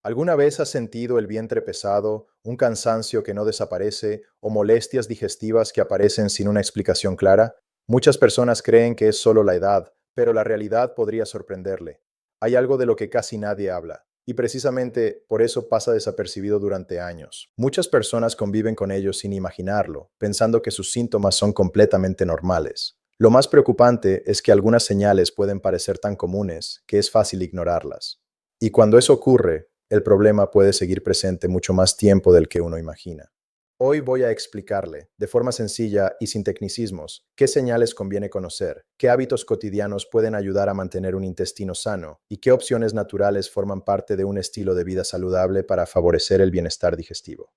¿Alguna vez has sentido el vientre pesado, un cansancio que no desaparece o molestias digestivas que aparecen sin una explicación clara? Muchas personas creen que es solo la edad, pero la realidad podría sorprenderle. Hay algo de lo que casi nadie habla, y precisamente por eso pasa desapercibido durante años. Muchas personas conviven con ello sin imaginarlo, pensando que sus síntomas son completamente normales. Lo más preocupante es que algunas señales pueden parecer tan comunes que es fácil ignorarlas. Y cuando eso ocurre, el problema puede seguir presente mucho más tiempo del que uno imagina. Hoy voy a explicarle, de forma sencilla y sin tecnicismos, qué señales conviene conocer, qué hábitos cotidianos pueden ayudar a mantener un intestino sano y qué opciones naturales forman parte de un estilo de vida saludable para favorecer el bienestar digestivo.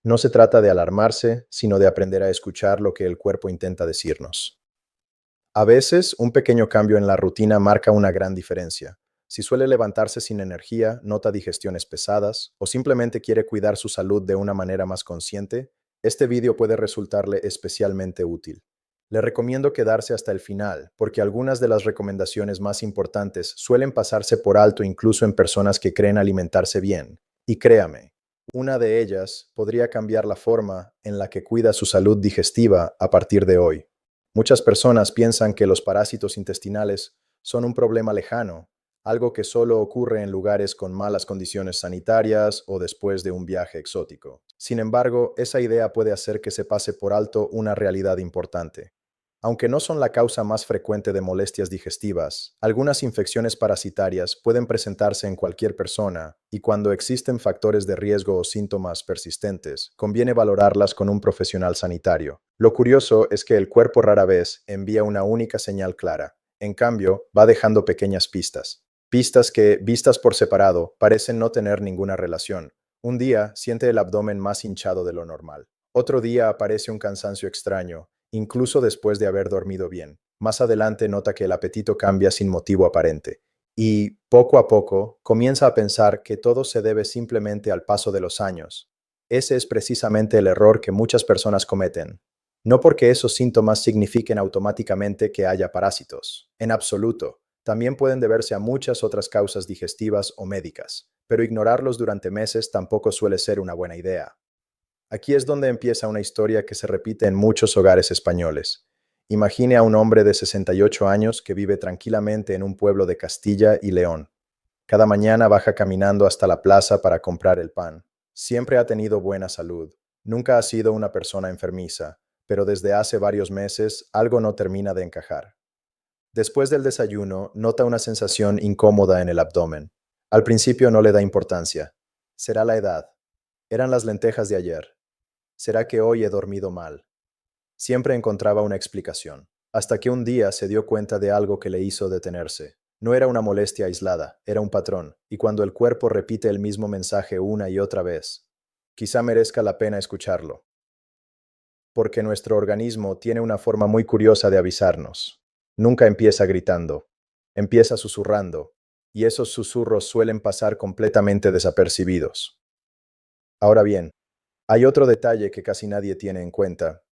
No se trata de alarmarse, sino de aprender a escuchar lo que el cuerpo intenta decirnos. A veces, un pequeño cambio en la rutina marca una gran diferencia. Si suele levantarse sin energía, nota digestiones pesadas o simplemente quiere cuidar su salud de una manera más consciente, este vídeo puede resultarle especialmente útil. Le recomiendo quedarse hasta el final, porque algunas de las recomendaciones más importantes suelen pasarse por alto incluso en personas que creen alimentarse bien. Y créame, una de ellas podría cambiar la forma en la que cuida su salud digestiva a partir de hoy. Muchas personas piensan que los parásitos intestinales son un problema lejano, algo que solo ocurre en lugares con malas condiciones sanitarias o después de un viaje exótico. Sin embargo, esa idea puede hacer que se pase por alto una realidad importante. Aunque no son la causa más frecuente de molestias digestivas, algunas infecciones parasitarias pueden presentarse en cualquier persona y cuando existen factores de riesgo o síntomas persistentes, conviene valorarlas con un profesional sanitario. Lo curioso es que el cuerpo rara vez envía una única señal clara. En cambio, va dejando pequeñas pistas. Pistas que, vistas por separado, parecen no tener ninguna relación. Un día siente el abdomen más hinchado de lo normal. Otro día aparece un cansancio extraño incluso después de haber dormido bien. Más adelante nota que el apetito cambia sin motivo aparente. Y, poco a poco, comienza a pensar que todo se debe simplemente al paso de los años. Ese es precisamente el error que muchas personas cometen. No porque esos síntomas signifiquen automáticamente que haya parásitos. En absoluto. También pueden deberse a muchas otras causas digestivas o médicas, pero ignorarlos durante meses tampoco suele ser una buena idea. Aquí es donde empieza una historia que se repite en muchos hogares españoles. Imagine a un hombre de 68 años que vive tranquilamente en un pueblo de Castilla y León. Cada mañana baja caminando hasta la plaza para comprar el pan. Siempre ha tenido buena salud. Nunca ha sido una persona enfermiza, pero desde hace varios meses algo no termina de encajar. Después del desayuno, nota una sensación incómoda en el abdomen. Al principio no le da importancia. Será la edad. Eran las lentejas de ayer. ¿Será que hoy he dormido mal? Siempre encontraba una explicación, hasta que un día se dio cuenta de algo que le hizo detenerse. No era una molestia aislada, era un patrón, y cuando el cuerpo repite el mismo mensaje una y otra vez, quizá merezca la pena escucharlo, porque nuestro organismo tiene una forma muy curiosa de avisarnos. Nunca empieza gritando, empieza susurrando, y esos susurros suelen pasar completamente desapercibidos. Ahora bien, hay otro detalle que casi nadie tiene en cuenta.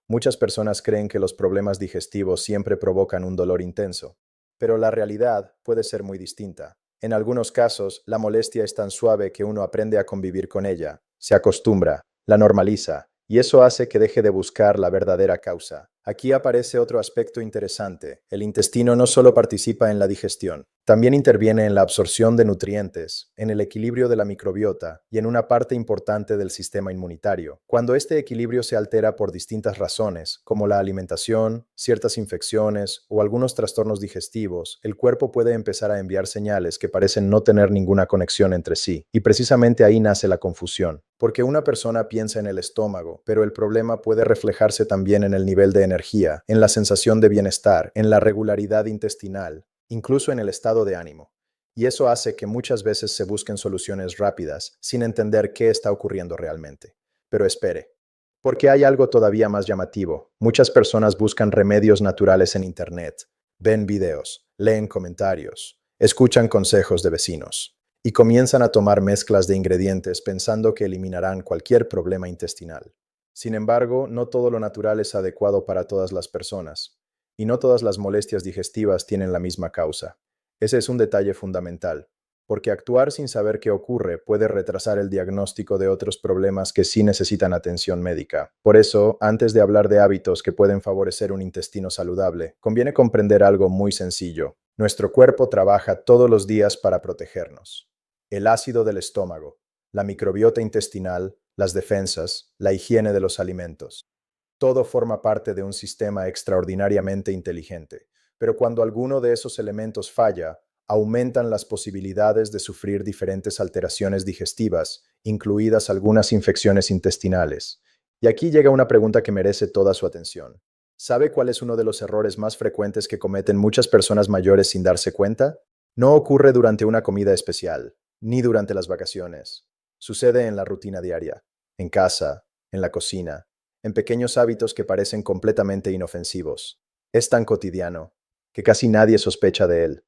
Muchas personas creen que los problemas digestivos siempre provocan un dolor intenso, pero la realidad puede ser muy distinta. En algunos casos, la molestia es tan suave que uno aprende a convivir con ella, se acostumbra, la normaliza, y eso hace que deje de buscar la verdadera causa. Aquí aparece otro aspecto interesante. El intestino no solo participa en la digestión, también interviene en la absorción de nutrientes, en el equilibrio de la microbiota y en una parte importante del sistema inmunitario. Cuando este equilibrio se altera por distintas razones, como la alimentación, ciertas infecciones o algunos trastornos digestivos, el cuerpo puede empezar a enviar señales que parecen no tener ninguna conexión entre sí. Y precisamente ahí nace la confusión. Porque una persona piensa en el estómago, pero el problema puede reflejarse también en el nivel de energía, en la sensación de bienestar, en la regularidad intestinal, incluso en el estado de ánimo. Y eso hace que muchas veces se busquen soluciones rápidas, sin entender qué está ocurriendo realmente. Pero espere, porque hay algo todavía más llamativo. Muchas personas buscan remedios naturales en Internet, ven videos, leen comentarios, escuchan consejos de vecinos y comienzan a tomar mezclas de ingredientes pensando que eliminarán cualquier problema intestinal. Sin embargo, no todo lo natural es adecuado para todas las personas, y no todas las molestias digestivas tienen la misma causa. Ese es un detalle fundamental. porque actuar sin saber qué ocurre puede retrasar el diagnóstico de otros problemas que sí necesitan atención médica. Por eso, antes de hablar de hábitos que pueden favorecer un intestino saludable, conviene comprender algo muy sencillo. Nuestro cuerpo trabaja todos los días para protegernos. El ácido del estómago, la microbiota intestinal, las defensas, la higiene de los alimentos. Todo forma parte de un sistema extraordinariamente inteligente, pero cuando alguno de esos elementos falla, aumentan las posibilidades de sufrir diferentes alteraciones digestivas, incluidas algunas infecciones intestinales. Y aquí llega una pregunta que merece toda su atención. ¿Sabe cuál es uno de los errores más frecuentes que cometen muchas personas mayores sin darse cuenta? No ocurre durante una comida especial, ni durante las vacaciones. Sucede en la rutina diaria, en casa, en la cocina, en pequeños hábitos que parecen completamente inofensivos. Es tan cotidiano que casi nadie sospecha de él.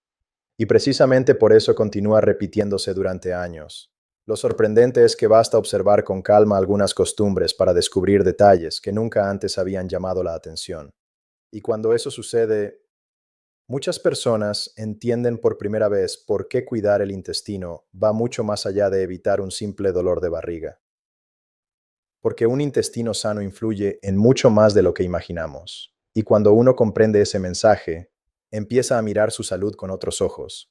Y precisamente por eso continúa repitiéndose durante años. Lo sorprendente es que basta observar con calma algunas costumbres para descubrir detalles que nunca antes habían llamado la atención. Y cuando eso sucede, muchas personas entienden por primera vez por qué cuidar el intestino va mucho más allá de evitar un simple dolor de barriga. Porque un intestino sano influye en mucho más de lo que imaginamos. Y cuando uno comprende ese mensaje, empieza a mirar su salud con otros ojos.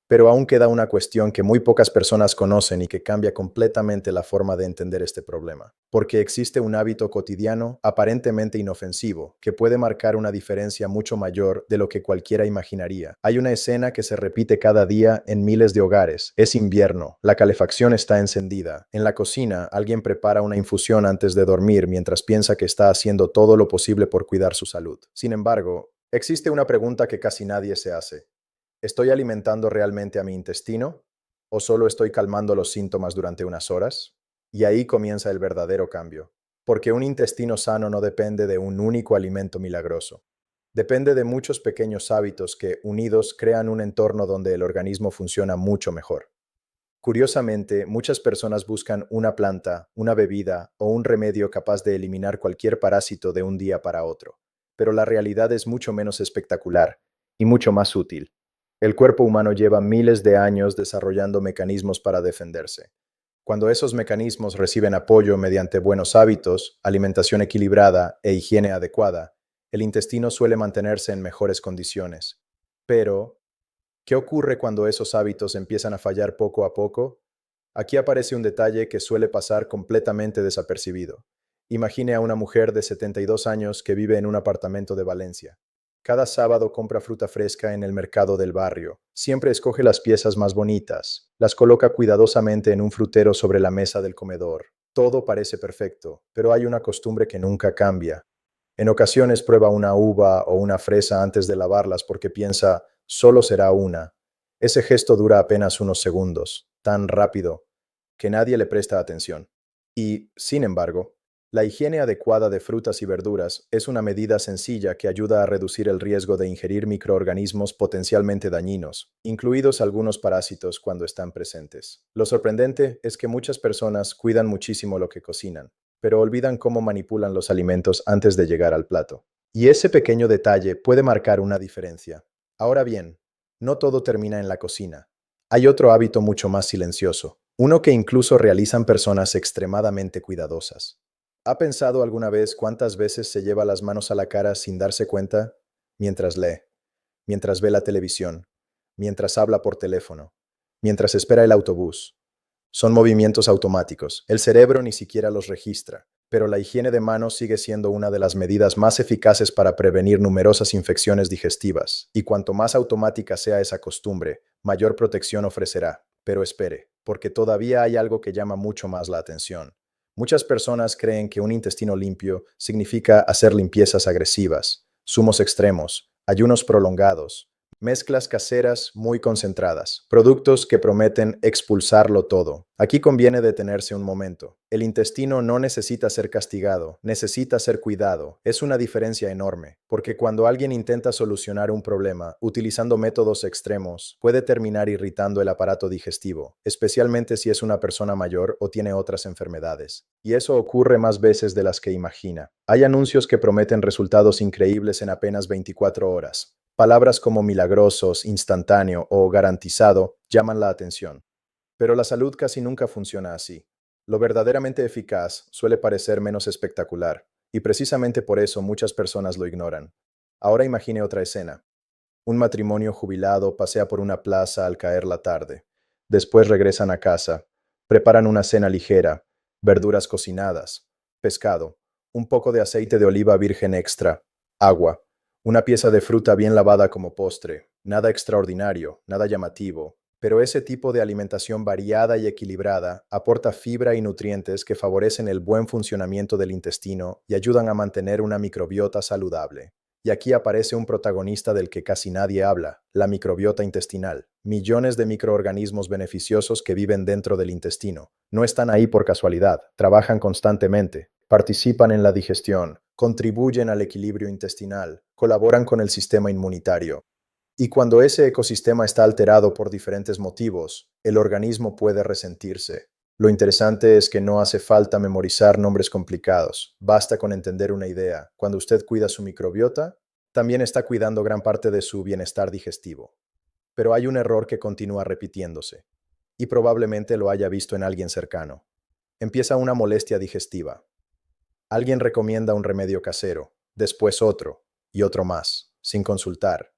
Pero aún queda una cuestión que muy pocas personas conocen y que cambia completamente la forma de entender este problema. Porque existe un hábito cotidiano, aparentemente inofensivo, que puede marcar una diferencia mucho mayor de lo que cualquiera imaginaría. Hay una escena que se repite cada día en miles de hogares. Es invierno, la calefacción está encendida. En la cocina, alguien prepara una infusión antes de dormir mientras piensa que está haciendo todo lo posible por cuidar su salud. Sin embargo, existe una pregunta que casi nadie se hace. ¿Estoy alimentando realmente a mi intestino? ¿O solo estoy calmando los síntomas durante unas horas? Y ahí comienza el verdadero cambio. Porque un intestino sano no depende de un único alimento milagroso. Depende de muchos pequeños hábitos que, unidos, crean un entorno donde el organismo funciona mucho mejor. Curiosamente, muchas personas buscan una planta, una bebida o un remedio capaz de eliminar cualquier parásito de un día para otro. Pero la realidad es mucho menos espectacular y mucho más útil. El cuerpo humano lleva miles de años desarrollando mecanismos para defenderse. Cuando esos mecanismos reciben apoyo mediante buenos hábitos, alimentación equilibrada e higiene adecuada, el intestino suele mantenerse en mejores condiciones. Pero, ¿qué ocurre cuando esos hábitos empiezan a fallar poco a poco? Aquí aparece un detalle que suele pasar completamente desapercibido. Imagine a una mujer de 72 años que vive en un apartamento de Valencia. Cada sábado compra fruta fresca en el mercado del barrio. Siempre escoge las piezas más bonitas. Las coloca cuidadosamente en un frutero sobre la mesa del comedor. Todo parece perfecto, pero hay una costumbre que nunca cambia. En ocasiones prueba una uva o una fresa antes de lavarlas porque piensa, solo será una. Ese gesto dura apenas unos segundos, tan rápido, que nadie le presta atención. Y, sin embargo, la higiene adecuada de frutas y verduras es una medida sencilla que ayuda a reducir el riesgo de ingerir microorganismos potencialmente dañinos, incluidos algunos parásitos cuando están presentes. Lo sorprendente es que muchas personas cuidan muchísimo lo que cocinan, pero olvidan cómo manipulan los alimentos antes de llegar al plato. Y ese pequeño detalle puede marcar una diferencia. Ahora bien, no todo termina en la cocina. Hay otro hábito mucho más silencioso, uno que incluso realizan personas extremadamente cuidadosas. ¿Ha pensado alguna vez cuántas veces se lleva las manos a la cara sin darse cuenta? Mientras lee, mientras ve la televisión, mientras habla por teléfono, mientras espera el autobús. Son movimientos automáticos. El cerebro ni siquiera los registra, pero la higiene de manos sigue siendo una de las medidas más eficaces para prevenir numerosas infecciones digestivas, y cuanto más automática sea esa costumbre, mayor protección ofrecerá. Pero espere, porque todavía hay algo que llama mucho más la atención. Muchas personas creen que un intestino limpio significa hacer limpiezas agresivas, zumos extremos, ayunos prolongados, mezclas caseras muy concentradas, productos que prometen expulsarlo todo. Aquí conviene detenerse un momento. El intestino no necesita ser castigado, necesita ser cuidado. Es una diferencia enorme, porque cuando alguien intenta solucionar un problema utilizando métodos extremos, puede terminar irritando el aparato digestivo, especialmente si es una persona mayor o tiene otras enfermedades. Y eso ocurre más veces de las que imagina. Hay anuncios que prometen resultados increíbles en apenas 24 horas. Palabras como milagrosos, instantáneo o garantizado llaman la atención. Pero la salud casi nunca funciona así. Lo verdaderamente eficaz suele parecer menos espectacular, y precisamente por eso muchas personas lo ignoran. Ahora imagine otra escena. Un matrimonio jubilado pasea por una plaza al caer la tarde. Después regresan a casa, preparan una cena ligera, verduras cocinadas, pescado, un poco de aceite de oliva virgen extra, agua, una pieza de fruta bien lavada como postre. Nada extraordinario, nada llamativo, pero ese tipo de alimentación variada y equilibrada aporta fibra y nutrientes que favorecen el buen funcionamiento del intestino y ayudan a mantener una microbiota saludable. Y aquí aparece un protagonista del que casi nadie habla, la microbiota intestinal. Millones de microorganismos beneficiosos que viven dentro del intestino. No están ahí por casualidad, trabajan constantemente, participan en la digestión, contribuyen al equilibrio intestinal, colaboran con el sistema inmunitario. Y cuando ese ecosistema está alterado por diferentes motivos, el organismo puede resentirse. Lo interesante es que no hace falta memorizar nombres complicados, basta con entender una idea. Cuando usted cuida su microbiota, también está cuidando gran parte de su bienestar digestivo. Pero hay un error que continúa repitiéndose, y probablemente lo haya visto en alguien cercano. Empieza una molestia digestiva. Alguien recomienda un remedio casero, después otro, y otro más, sin consultar,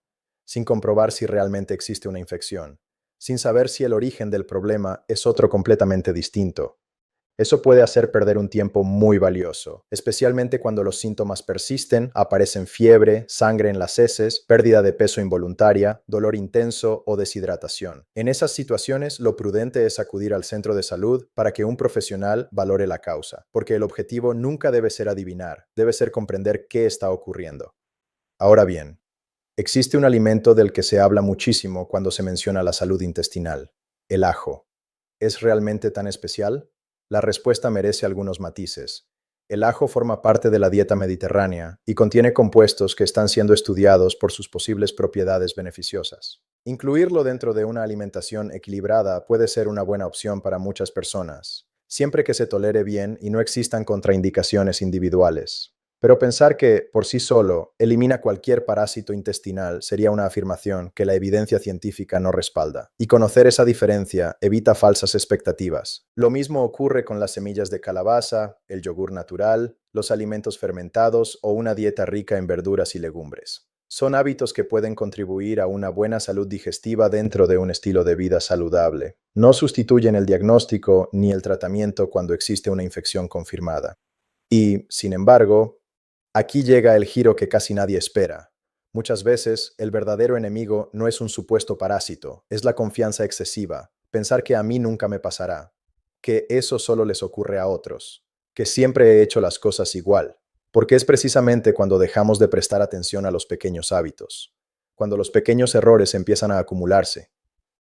sin comprobar si realmente existe una infección, sin saber si el origen del problema es otro completamente distinto. Eso puede hacer perder un tiempo muy valioso, especialmente cuando los síntomas persisten, aparecen fiebre, sangre en las heces, pérdida de peso involuntaria, dolor intenso o deshidratación. En esas situaciones, lo prudente es acudir al centro de salud para que un profesional valore la causa, porque el objetivo nunca debe ser adivinar, debe ser comprender qué está ocurriendo. Ahora bien, existe un alimento del que se habla muchísimo cuando se menciona la salud intestinal: el ajo. ¿Es realmente tan especial? La respuesta merece algunos matices. El ajo forma parte de la dieta mediterránea y contiene compuestos que están siendo estudiados por sus posibles propiedades beneficiosas. Incluirlo dentro de una alimentación equilibrada puede ser una buena opción para muchas personas, siempre que se tolere bien y no existan contraindicaciones individuales. Pero pensar que, por sí solo, elimina cualquier parásito intestinal sería una afirmación que la evidencia científica no respalda. Y conocer esa diferencia evita falsas expectativas. Lo mismo ocurre con las semillas de calabaza, el yogur natural, los alimentos fermentados o una dieta rica en verduras y legumbres. Son hábitos que pueden contribuir a una buena salud digestiva dentro de un estilo de vida saludable. No sustituyen el diagnóstico ni el tratamiento cuando existe una infección confirmada. Y, sin embargo, aquí llega el giro que casi nadie espera. Muchas veces, el verdadero enemigo no es un supuesto parásito, es la confianza excesiva, pensar que a mí nunca me pasará, que eso solo les ocurre a otros, que siempre he hecho las cosas igual, porque es precisamente cuando dejamos de prestar atención a los pequeños hábitos, cuando los pequeños errores empiezan a acumularse.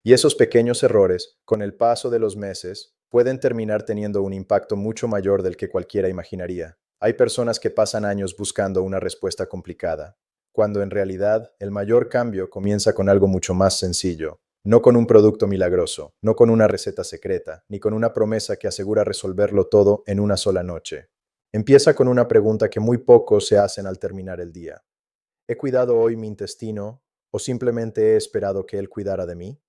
Y esos pequeños errores, con el paso de los meses, pueden terminar teniendo un impacto mucho mayor del que cualquiera imaginaría. Hay personas que pasan años buscando una respuesta complicada, cuando en realidad el mayor cambio comienza con algo mucho más sencillo, no con un producto milagroso, no con una receta secreta, ni con una promesa que asegura resolverlo todo en una sola noche. Empieza con una pregunta que muy pocos se hacen al terminar el día. ¿He cuidado hoy mi intestino o simplemente he esperado que él cuidara de mí?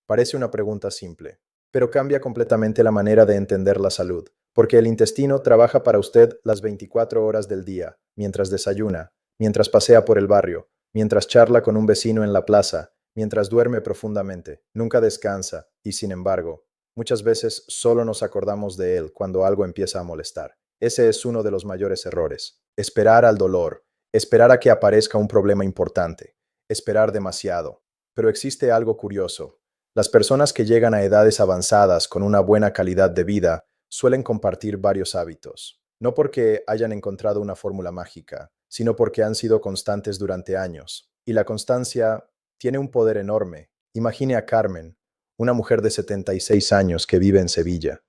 Parece una pregunta simple, pero cambia completamente la manera de entender la salud, porque el intestino trabaja para usted las 24 horas del día, mientras desayuna, mientras pasea por el barrio, mientras charla con un vecino en la plaza, mientras duerme profundamente, nunca descansa y, sin embargo, muchas veces solo nos acordamos de él cuando algo empieza a molestar. Ese es uno de los mayores errores. Esperar al dolor, esperar a que aparezca un problema importante, esperar demasiado. Pero existe algo curioso. Las personas que llegan a edades avanzadas con una buena calidad de vida suelen compartir varios hábitos, no porque hayan encontrado una fórmula mágica, sino porque han sido constantes durante años. Y la constancia tiene un poder enorme. Imagine a Carmen, una mujer de 76 años que vive en Sevilla.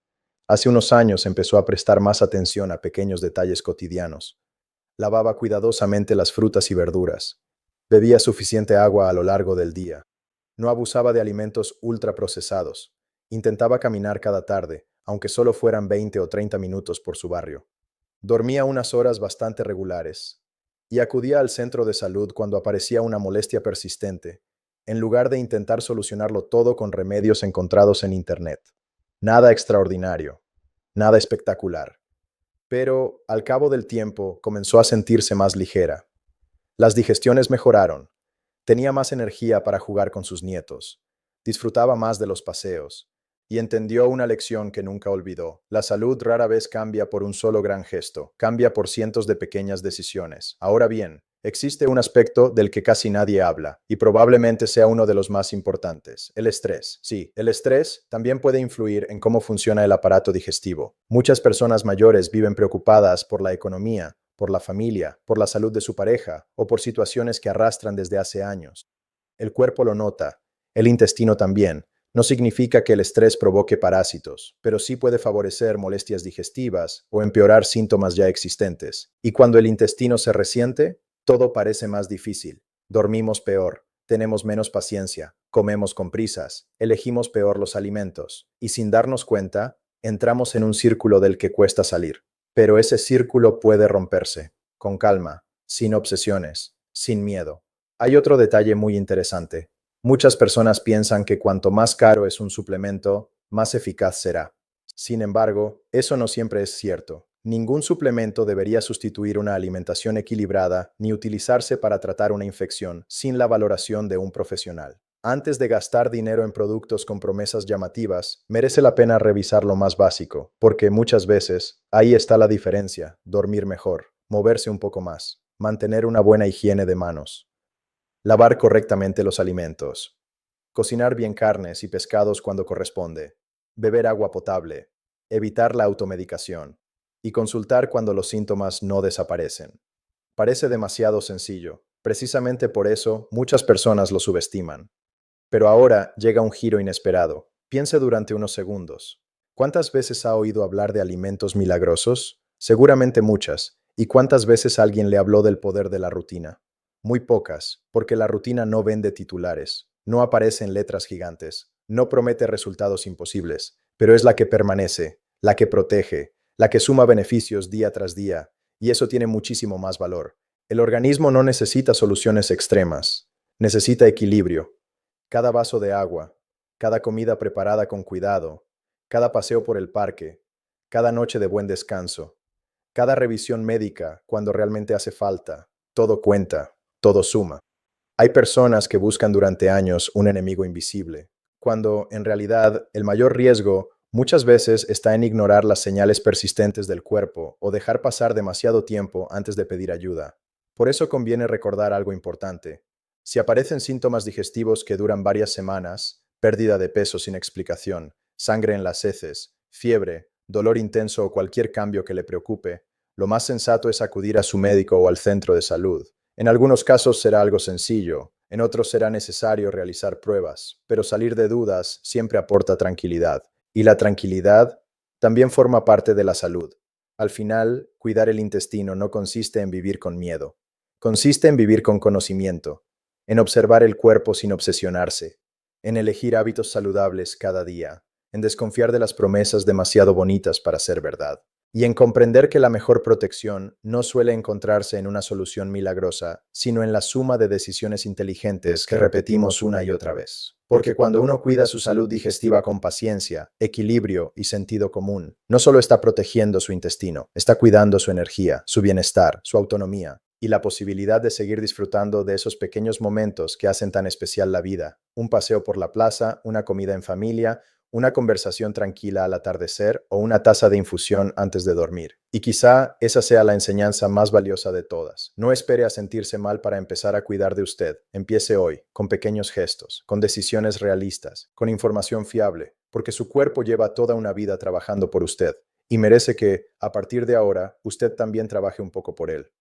Hace unos años empezó a prestar más atención a pequeños detalles cotidianos. Lavaba cuidadosamente las frutas y verduras. Bebía suficiente agua a lo largo del día. No abusaba de alimentos ultraprocesados. Intentaba caminar cada tarde, aunque solo fueran 20 o 30 minutos por su barrio. Dormía unas horas bastante regulares. y acudía al centro de salud cuando aparecía una molestia persistente, en lugar de intentar solucionarlo todo con remedios encontrados en Internet. Nada extraordinario, nada espectacular. Pero, al cabo del tiempo, comenzó a sentirse más ligera. Las digestiones mejoraron. Tenía más energía para jugar con sus nietos. Disfrutaba más de los paseos. Y entendió una lección que nunca olvidó. La salud rara vez cambia por un solo gran gesto, cambia por cientos de pequeñas decisiones. Ahora bien, existe un aspecto del que casi nadie habla, y probablemente sea uno de los más importantes: el estrés. Sí, el estrés también puede influir en cómo funciona el aparato digestivo. Muchas personas mayores viven preocupadas por la economía, por la familia, por la salud de su pareja o por situaciones que arrastran desde hace años. El cuerpo lo nota, el intestino también. No significa que el estrés provoque parásitos, pero sí puede favorecer molestias digestivas o empeorar síntomas ya existentes. Y cuando el intestino se resiente, todo parece más difícil. Dormimos peor, tenemos menos paciencia, comemos con prisas, elegimos peor los alimentos, y sin darnos cuenta, entramos en un círculo del que cuesta salir. Pero ese círculo puede romperse, con calma, sin obsesiones, sin miedo. Hay otro detalle muy interesante. Muchas personas piensan que cuanto más caro es un suplemento, más eficaz será. Sin embargo, eso no siempre es cierto. Ningún suplemento debería sustituir una alimentación equilibrada ni utilizarse para tratar una infección sin la valoración de un profesional. Antes de gastar dinero en productos con promesas llamativas, merece la pena revisar lo más básico, porque muchas veces ahí está la diferencia: dormir mejor, moverse un poco más, mantener una buena higiene de manos, lavar correctamente los alimentos, cocinar bien carnes y pescados cuando corresponde, beber agua potable, evitar la automedicación y consultar cuando los síntomas no desaparecen. Parece demasiado sencillo. Precisamente por eso muchas personas lo subestiman. Pero ahora llega un giro inesperado. Piense durante unos segundos. ¿Cuántas veces ha oído hablar de alimentos milagrosos? Seguramente muchas. ¿Y cuántas veces alguien le habló del poder de la rutina? Muy pocas, porque la rutina no vende titulares, no aparece en letras gigantes, no promete resultados imposibles, pero es la que permanece, la que protege, la que suma beneficios día tras día, y eso tiene muchísimo más valor. El organismo no necesita soluciones extremas, necesita equilibrio. Cada vaso de agua, cada comida preparada con cuidado, cada paseo por el parque, cada noche de buen descanso, cada revisión médica cuando realmente hace falta, todo cuenta, todo suma. Hay personas que buscan durante años un enemigo invisible, cuando en realidad el mayor riesgo muchas veces está en ignorar las señales persistentes del cuerpo o dejar pasar demasiado tiempo antes de pedir ayuda. Por eso conviene recordar algo importante. Si aparecen síntomas digestivos que duran varias semanas, pérdida de peso sin explicación, sangre en las heces, fiebre, dolor intenso o cualquier cambio que le preocupe, lo más sensato es acudir a su médico o al centro de salud. En algunos casos será algo sencillo, en otros será necesario realizar pruebas, pero salir de dudas siempre aporta tranquilidad. Y la tranquilidad también forma parte de la salud. Al final, cuidar el intestino no consiste en vivir con miedo, consiste en vivir con conocimiento, en observar el cuerpo sin obsesionarse, en elegir hábitos saludables cada día, en desconfiar de las promesas demasiado bonitas para ser verdad, y en comprender que la mejor protección no suele encontrarse en una solución milagrosa, sino en la suma de decisiones inteligentes que repetimos una y otra vez. Porque cuando uno cuida su salud digestiva con paciencia, equilibrio y sentido común, no solo está protegiendo su intestino, está cuidando su energía, su bienestar, su autonomía y la posibilidad de seguir disfrutando de esos pequeños momentos que hacen tan especial la vida: un paseo por la plaza, una comida en familia, una conversación tranquila al atardecer o una taza de infusión antes de dormir. Y quizá esa sea la enseñanza más valiosa de todas. No espere a sentirse mal para empezar a cuidar de usted. Empiece hoy, con pequeños gestos, con decisiones realistas, con información fiable, porque su cuerpo lleva toda una vida trabajando por usted y merece que, a partir de ahora, usted también trabaje un poco por él.